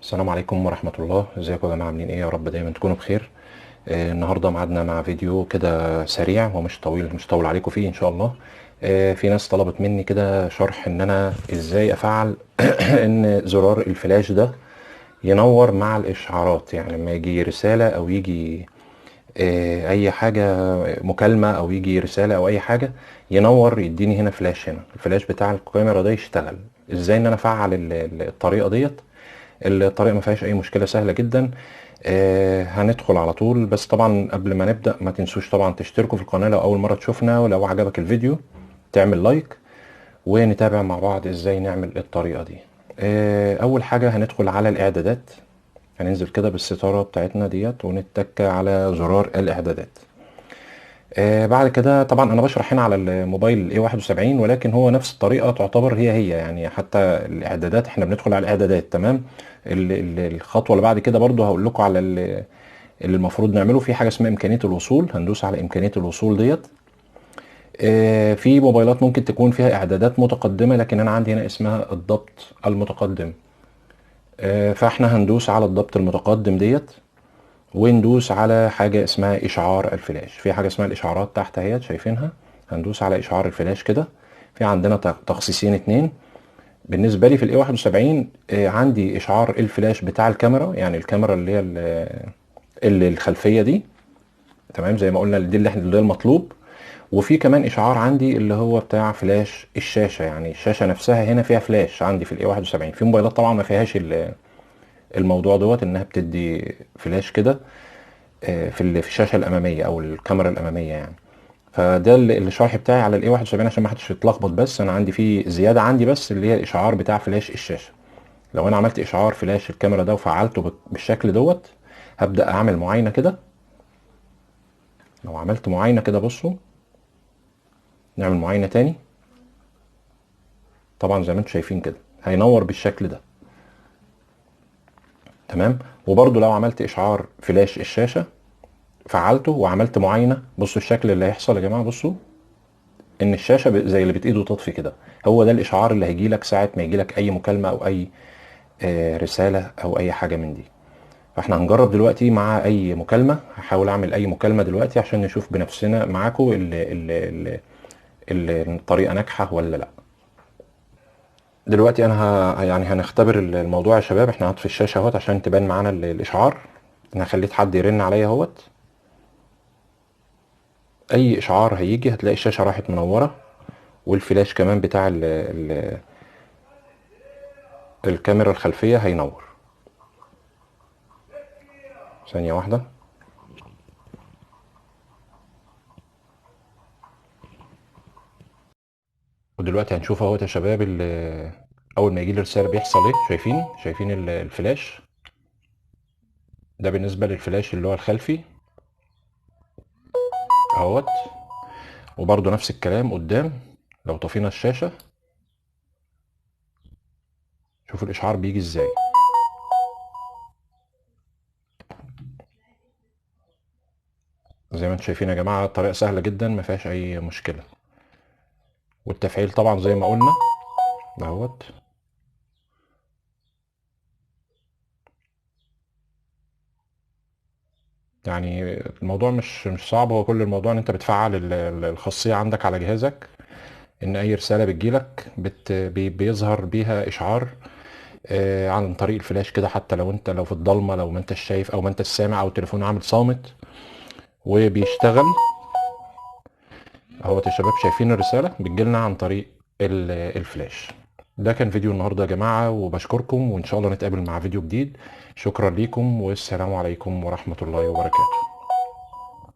السلام عليكم ورحمة الله. ازيكم يا جماعة؟ عاملين ايه؟ يا رب دايما تكونوا بخير. النهاردة معادنا مع فيديو كده سريع ومش طويل، مش طول عليكم فيه ان شاء الله. في ناس طلبت مني كده شرح ان انا ازاي افعل ان زرار الفلاش ده ينور مع الاشعارات، يعني لما يجي رسالة او يجي اي حاجة، مكالمة او يجي رسالة او اي حاجة، ينور يديني هنا فلاش، هنا الفلاش بتاع الكاميرا ده يشتغل. ازاي ان انا افعل الطريقة ديت؟ الطريقة ما فيهاش اي مشكلة، سهلة جدا. هندخل على طول، بس طبعا قبل ما نبدأ ما تنسوش طبعا تشتركوا في القناة لو اول مرة تشوفنا، ولو عجبك الفيديو تعمل لايك، ونتابع مع بعض ازاي نعمل الطريقة دي. اول حاجة هندخل على الاعدادات، هننزل كده بالستارة بتاعتنا ديت ونتك على زرار الاعدادات. بعد كده طبعا انا بشرح هنا على الموبايل A71، ولكن هو نفس الطريقه تعتبر هي يعني حتى الاعدادات احنا بندخل على الاعدادات تمام. الخطوه اللي بعد كده برضو هقول لكم على اللي المفروض نعمله. في حاجه اسمها امكانيه الوصول، هندوس على امكانيه الوصول ديت. في موبايلات ممكن تكون فيها اعدادات متقدمه، لكن انا عندي هنا اسمها الضبط المتقدم. فاحنا هندوس على الضبط المتقدم ديت، وندوس على حاجة اسمها إشعار الفلاش. في حاجة اسمها الإشعارات تحت اهيت شايفينها، هندوس على إشعار الفلاش كده. في عندنا تخصيصين اتنين. بالنسبة لي في ال A71 عندي إشعار الفلاش بتاع الكاميرا، يعني الكاميرا اللي هي اللي الخلفية دي، تمام زي ما قلنا، دي اللي احنا ده المطلوب. وفي كمان إشعار عندي اللي هو بتاع فلاش الشاشة، يعني الشاشة نفسها هنا فيها فلاش عندي في ال A71. في موبايلات طبعا ما فيهاش الموضوع دوت، انها بتدي فلاش كده في الشاشه الاماميه او الكاميرا الاماميه يعني. فده الشرح بتاعي على الاي 71 عشان ما حدش يتلخبط. بس انا عندي فيه زياده عندي، بس اللي هي الاشعار بتاع فلاش الشاشه. لو انا عملت اشعار فلاش الكاميرا ده وفعلته بالشكل دوت، هبدا اعمل معاينه كده. لو عملت معاينه كده بصوا، نعمل معاينه تاني. طبعا زي ما انتم شايفين كده هينور بالشكل ده، تمام. وبرده لو عملت اشعار فلاش الشاشه، فعلته وعملت معاينه، بصوا الشكل اللي هيحصل يا جماعه. بصوا ان الشاشه زي اللي بايده تطفي كده. هو ده الاشعار اللي هيجي لك ساعه ما يجي لك اي مكالمه او اي رساله او اي حاجه من دي. فاحنا هنجرب دلوقتي مع اي مكالمه. هحاول اعمل اي مكالمه دلوقتي عشان نشوف بنفسنا معاكم الطريقه ناجحه ولا لا. دلوقتي انا يعني هنختبر الموضوع يا شباب. احنا هنطفي الشاشه اهوت عشان تبان معانا الاشعار. انا خليت حد يرن عليا اهوت. اي اشعار هيجي هتلاقي الشاشه راحت منوره، والفلاش كمان بتاع الكاميرا الخلفيه هينور. ثانيه واحده. ودلوقتي هنشوف اهوت يا شباب اول ما يجي لي رساله بيحصل ايه. شايفين الفلاش ده بالنسبه للفلاش اللي هو الخلفي اهوت. وبرده نفس الكلام قدام. لو طفينا الشاشه شوفوا الاشعار بيجي ازاي. زي ما انتم شايفين يا جماعه، الطريقه سهله جدا ما فيهاش اي مشكله. والتفعيل طبعا زي ما قلنا اهوت. يعني الموضوع مش صعب. هو كل الموضوع ان انت بتفعل الخاصيه عندك على جهازك، ان اي رساله بتجيلك بيظهر بيها اشعار عن طريق الفلاش كده. حتى لو انت لو في الضلمه، لو ما انتش شايف او ما انتش سامع او التليفون عامل صامت وبيشتغل اهوت يا شباب. شايفين الرساله بتجيلنا عن طريق الفلاش. ده كان فيديو النهارده يا جماعه، وبشكركم، وان شاء الله نتقابل مع فيديو جديد. شكرا ليكم، والسلام عليكم ورحمه الله وبركاته.